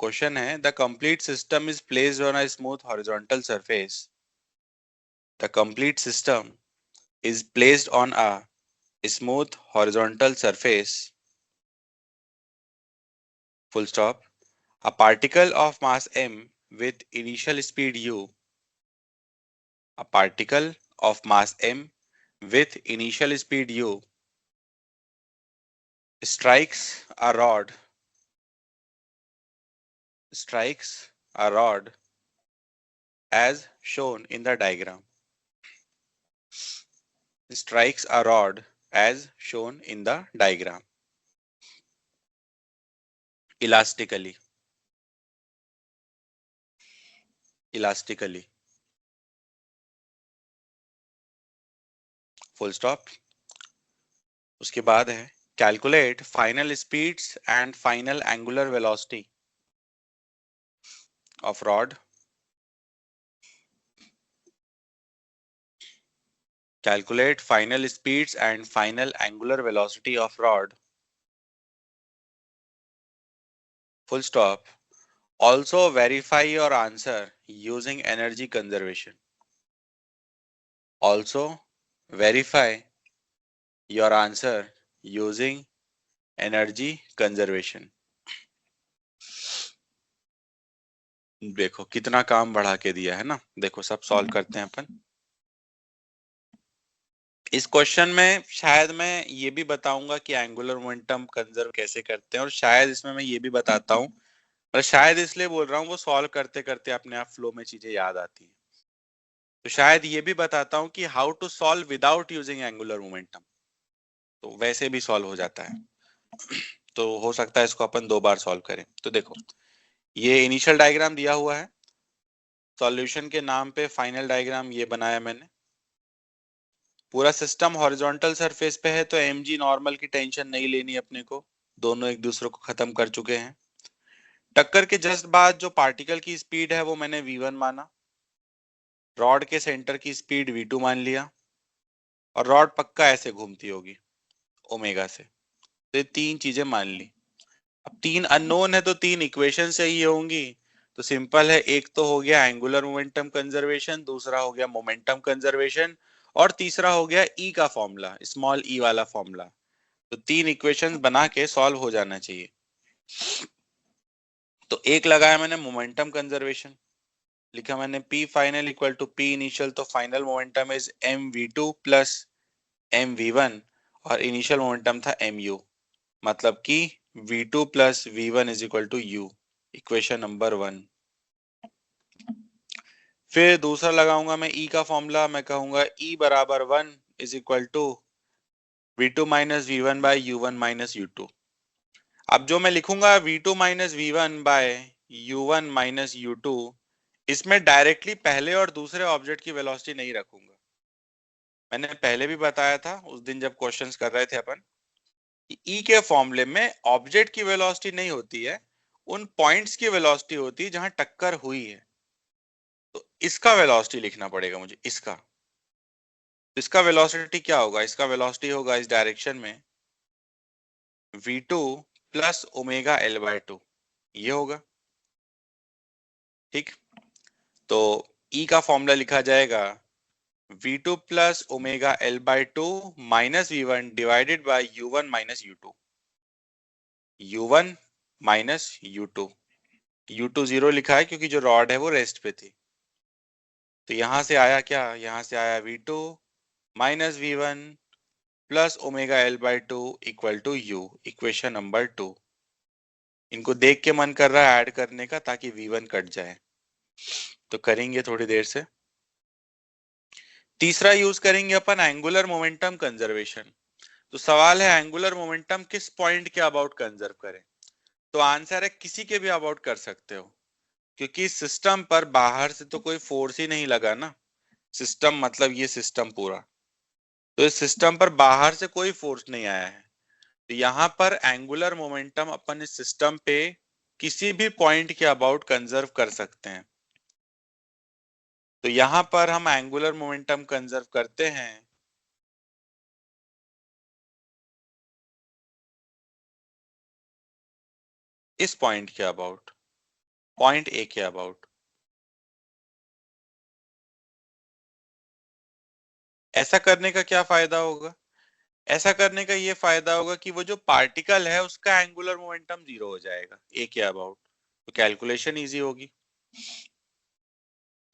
Question है the complete system is placed on a smooth horizontal surface. The complete system is placed on a smooth horizontal surface. Full stop. A particle of mass m with initial speed u. A particle of mass m with initial speed u strikes a rod. Strikes a rod as shown in the diagram. Strikes a rod as shown in the diagram. Elastically. Elastically. Full stop. उसके बाद है calculate final speeds and final angular velocity of rod. Calculate final speeds and final angular velocity of rod. Full stop. Also verify your answer using energy conservation. Also verify your answer using energy conservation. देखो कितना काम बढ़ा के दिया है ना. देखो सब सॉल्व करते हैं अपन. इस क्वेश्चन में शायद मैं ये भी बताऊंगा कि एंगुलर मोमेंटम कंजर्व कैसे करते हैं और शायद इसमें मैं ये भी बताता हूँ. और शायद इसलिए बोल रहा हूँ वो सॉल्व करते करते अपने आप फ्लो में चीजें याद आती हैं. तो शायद ये भी बताता हूँ कि how to solve without using angular momentum. तो वैसे भी सॉल्व हो जाता है. तो हो सकता है इसको अपन 2 बार सॉल्व करें. तो देखो ये इनिशियल डायग्राम दिया हुआ है. सॉल्यूशन के नाम पे फाइनल डायग्राम ये बनाया मैंने. पूरा सिस्टम हॉरिजॉन्टल सरफेस पे है तो mg नॉर्मल की टेंशन नहीं लेनी अपने को. दोनों एक दूसरे को खत्म कर चुके हैं. टक्कर के जस्ट बाद जो पार्टिकल की स्पीड है वो मैंने v1 माना. रॉड के सेंटर की स्पीड v2 मान लिया. और रॉड पक्का ऐसे घूमती होगी ओमेगा से. तो ये 3 चीजें मान ली. अब 3 अननोन है तो 3 इक्वेशन चाहिए होंगी. तो सिंपल है. एक तो हो गया एंगुलर मोमेंटम कंजर्वेशन, दूसरा हो गया मोमेंटम कंजर्वेशन और तीसरा हो गया ई का फॉर्मूला, स्मॉल ई वाला फॉर्मूला. तो 3 इक्वेशंस बना के सॉल्व हो जाना चाहिए. तो एक लगाया मैंने मोमेंटम कंजर्वेशन. लिखा मैंने P final equal to P initial. तो final momentum is mv2 plus mv1 और इनिशियल मोमेंटम था mu. मतलब कि v2 plus v1 is equal to u. Equation number 1. फिर दूसरा लगाऊंगा मैं E का फॉर्मूला. मैं कहूंगा E बराबर 1 is equal to v2 minus v1 by u1 minus u2. अब जो मैं लिखूंगा v2 minus v1 by u1 minus u2, इसमें डायरेक्टली पहले और दूसरे ऑब्जेक्ट की वेलोसिटी नहीं रखूंगा. मैंने पहले भी बताया था उस दिन जब क्वेश्चंस कर रहे थे अपन. ई के फॉर्मूले में ऑब्जेक्ट की वेलोसिटी नहीं होती है, उन पॉइंट्स की वेलोसिटी होती है जहां टक्कर हुई है. तो इसका वेलोसिटी लिखना पड़ेगा मुझे. इसका वेलोसिटी क्या होगा? इसका वेलोसिटी होगा इस डायरेक्शन में v2 plus omega L by 2. ये होगा. ठीक. तो E का फॉर्मूला लिखा जाएगा v2 plus omega L by 2 minus v1 divided by u1 minus u2. u1 minus u2. u2 0 लिखा है क्योंकि जो रॉड है वो रेस्ट पे थी. तो यहां से आया क्या? यहां से आया v2 minus v1 plus omega L by 2 equal to u. Equation number 2. इनको देख के मन कर रहा है ऐड करने का ताकि v1 कट जाए. तो करेंगे थोड़ी देर से. तीसरा यूज करेंगे अपन एंगुलर मोमेंटम कंजर्वेशन. तो सवाल है एंगुलर मोमेंटम किस पॉइंट के अबाउट कंजर्व करें. तो आंसर है किसी के भी अबाउट कर सकते हो क्योंकि सिस्टम पर बाहर से तो कोई फोर्स ही नहीं लगा ना. सिस्टम मतलब ये सिस्टम पूरा. तो इस सिस्टम पर बाहर से कोई फोर्स नहीं आया है. तो यहाँ पर एंगुलर मोमेंटम अपन इस सिस्टम पे किसी भी पॉइंट के अबाउट कंजर्व कर सकते हैं. तो यहाँ पर हम एंगुलर मोमेंटम कंजर्व करते हैं इस पॉइंट के about. Point A K about. ऐसा करने का क्या फायदा होगा? ऐसा करने का ये फायदा होगा कि वो जो पार्टिकल है उसका एंगुलर मोमेंटम जीरो हो जाएगा ए के अबाउट, तो कैलकुलेशन इजी होगी।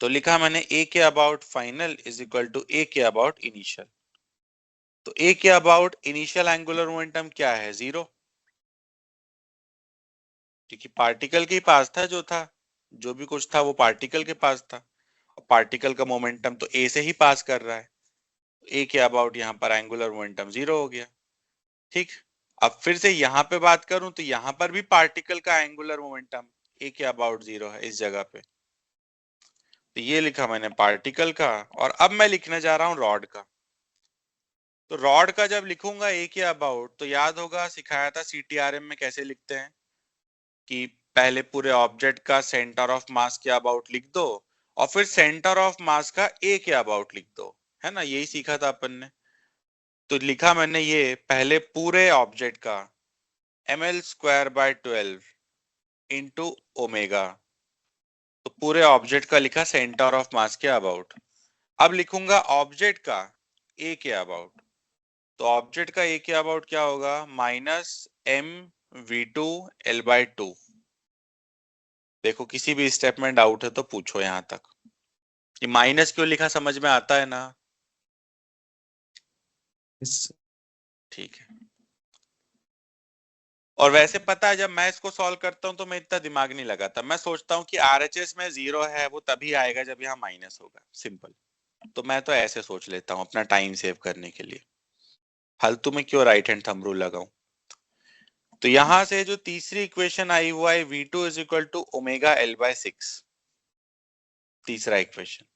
तो लिखा मैंने A K about final is equal to A K about initial. तो ए K about initial angular momentum क्या है? जीरो, क्योंकि पार्टिकल के पास था, जो था, जो भी कुछ था वो पार्टिकल के पास था, और पार्टिकल का मोमेंटम तो ए से ही पास कर रहा है। ए के अबाउट यहाँ पर एंगुलर मोमेंटम जीरो हो गया। ठीक, अब फिर से यहाँ पे बात करूं तो यहाँ पर भी पार्टिकल का angular momentum A K about zero है इस जगह पे। तो ये लिखा मैंने पार्टिकल का, और अब मैं लिखने जा रहा हूं रॉड का। तो रॉड का जब लिखूंगा ए के अबाउट, तो याद होगा सिखाया था सीटीआरएम में कैसे लिखते हैं, कि पहले पूरे ऑब्जेक्ट का सेंटर ऑफ मास के अबाउट लिख दो, और फिर सेंटर ऑफ मास का ए के अबाउट लिख दो, है ना, यही सीखा था अपन ने। तो लिखा मैंने ये पहले पूरे ऑब्जेक्ट का ml² / 12 इंटू ओमेगा, तो पूरे ऑब्जेक्ट का लिखा सेंटर ऑफ मास के अबाउट। अब लिखूंगा ऑब्जेक्ट का ए के अबाउट, तो ऑब्जेक्ट का ए के अबाउट क्या होगा? -mv2l/2। देखो किसी भी स्टेप में डाउट है तो पूछो यहाँ तक। ये माइनस क्यों लिखा समझ में आता है ना? ठीक है। और वैसे पता है जब मैं इसको सॉल्व करता हूँ तो मैं इतना दिमाग नहीं लगाता, मैं सोचता हूँ कि आरएचएस में जीरो है वो तभी आएगा जब यहाँ माइनस होगा, सिंपल। तो मैं तो ऐसे सोच लेता हूँ अपना टाइम सेव करने के लिए, फालतू में क्यों राइट हैंड थंब रूल लगाऊं। तो यहां से जो तीसरी इक्वेशन आई हुआ है v2 is equal to omega l/6, तीसरा इक्वेशन।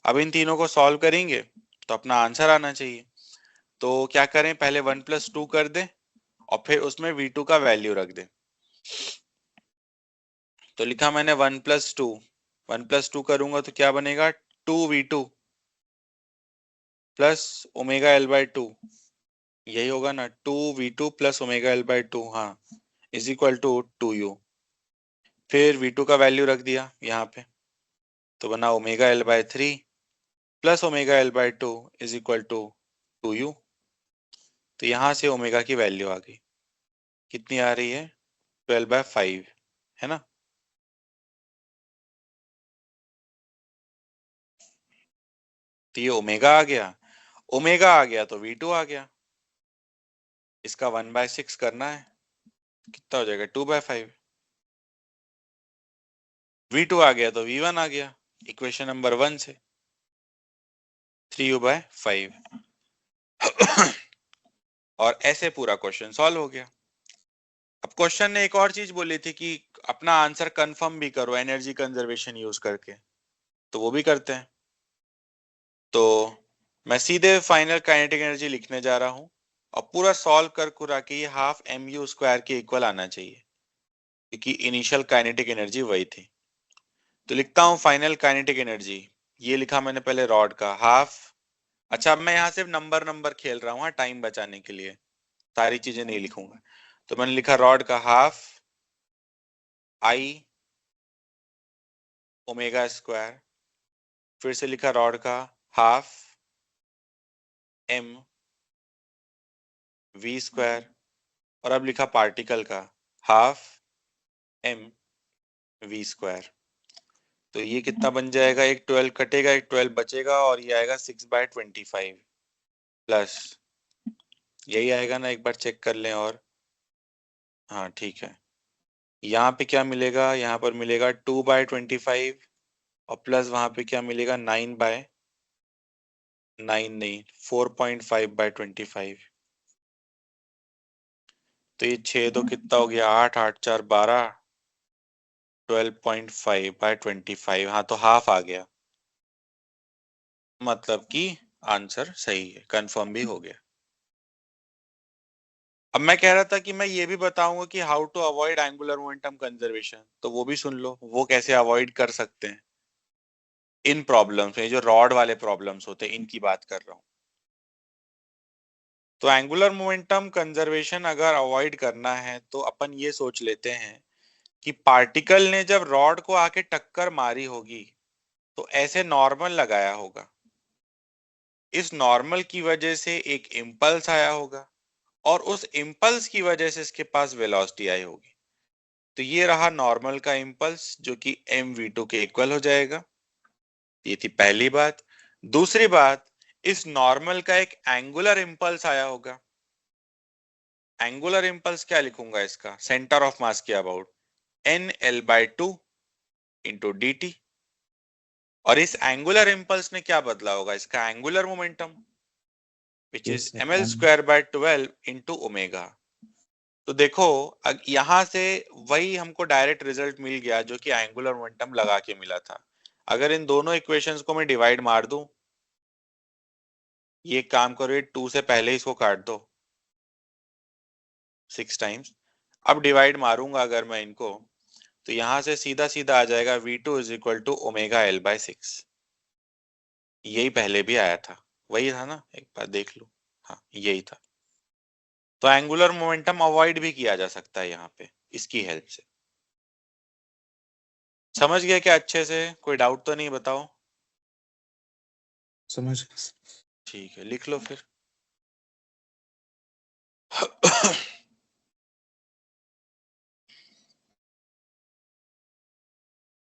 अब इन तीनों को सॉल्व करेंगे तो अपना आंसर आना चाहिए। तो क्या करें, पहले 1+2 कर दें और फिर उसमें v2 का वैल्यू रख दें। तो लिखा मैंने 1+2, 1+2 करूंगा तो क्या बनेगा? 2v2 प्लस ओमेगा l/2, यही होगा ना, 2v2 प्लस ओमेगा l/2, हाँ, इज इक्वल टू 2u। फिर v2 का वैल्यू रख दिया यहाँ पे, तो बना omega l/3 plus omega l/2 is equal to 2u। तो यहां से ओमेगा की वैल्यू आ गई, कितनी आ रही है? 12/5, है ना। तो ये ओमेगा आ गया, ओमेगा आ गया तो v2 आ गया, इसका 1/6 करना है, कितना हो जाएगा? 2/5। v2 आ गया तो v1 आ गया, इक्वेशन नंबर 1 से 3u/5। और ऐसे पूरा क्वेश्चन सॉल्व हो गया। अब क्वेश्चन ने एक और चीज बोली थी कि अपना आंसर कंफर्म भी करो एनर्जी कंजर्वेशन यूज करके, तो वो भी करते हैं। तो मैं सीधे फाइनल काइनेटिक एनर्जी लिखने जा रहा हूं, और पूरा सॉल्व कर कुरा के ये ½ mu² के इक्वल आना चाहिए, क्योंकि इनिशियल काइनेटिक एनर्जी वही थी। तो लिखता हूं फाइनल काइनेटिक एनर्जी, ये लिखा मैंने पहले रॉड का हाफ। अच्छा, अब मैं यहाँ सिर्फ नंबर नंबर खेल रहा हूँ टाइम बचाने के लिए, सारी चीजें नहीं लिखूंगा। तो मैंने लिखा रॉड का हाफ आई ओमेगा², फिर से लिखा रॉड का हाफ mv², और अब लिखा पार्टिकल का हाफ mv²। तो ये कितना बन जाएगा? एक 12 कटेगा, एक 12 बचेगा, और ये आएगा 6/25 प्लस, यही आएगा ना, एक बार चेक कर लें। और हाँ ठीक है, यहाँ पे क्या मिलेगा? यहाँ पर मिलेगा 2/25, और प्लस वहां पे क्या मिलेगा? 9/9 नहीं, 4.5/25। तो ये 6 दो कितना हो गया? 8, 8 4 12, 12.5/25, हाँ, तो हाफ आ गया, मतलब कि आंसर सही है, कंफर्म भी हो गया। अब मैं कह रहा था कि मैं ये भी बताऊंगा कि how to avoid angular momentum conservation, तो वो भी सुन लो, वो कैसे अवॉइड कर सकते हैं इन प्रॉब्लम्स में, जो रॉड वाले प्रॉब्लम्स होते हैं इनकी बात कर रहा हूँ। तो एंगुलर मोमेंटम कंजर्वेशन अगर अवॉइड करना है तो अपन ये सोच लेते हैं कि पार्टिकल ने जब रॉड को आके टक्कर मारी होगी तो ऐसे नॉर्मल लगाया होगा, इस नॉर्मल की वजह से एक इम्पल्स आया होगा और उस इम्पल्स की वजह से इसके पास वेलोसिटी आई होगी। तो ये रहा नॉर्मल का इम्पल्स जो कि mv2 के इक्वल हो जाएगा। ये थी पहली बात। दूसरी बात, इस नॉर्मल का एक एंगुलर इम्पल्स आया होगा। एंगुलर इम्पल्स क्या लिखूंगा इसका, सेंटर ऑफ मास के अबाउट nl/2 इंटू dt। और इस एंगुलर इम्पल्स ने क्या बदला होगा, इसका angular momentum which is yes sir ml square by 12 into omega. तो देखो यहां से वही हमको डायरेक्ट रिजल्ट मिल गया जो कि एंगुलर मोमेंटम लगा के मिला था। अगर इन दोनों इक्वेशंस को मैं डिवाइड मार दूं, ये काम करो, ये 2 से पहले इसको काट दो 6 टाइम्स। अब डिवाइड मारूंगा अगर मैं इनको, तो यहां से सीधा सीधा आ जाएगा v2 is equal to omega l/6। यही पहले भी आया था, वही था ना, एक बार देख लो। हाँ यही था। तो एंगुलर मोमेंटम अवॉइड भी किया जा सकता है यहाँ पे इसकी हेल्प से। समझ गया क्या अच्छे से? कोई डाउट तो नहीं, बताओ। समझ गए। ठीक है, लिख लो फिर।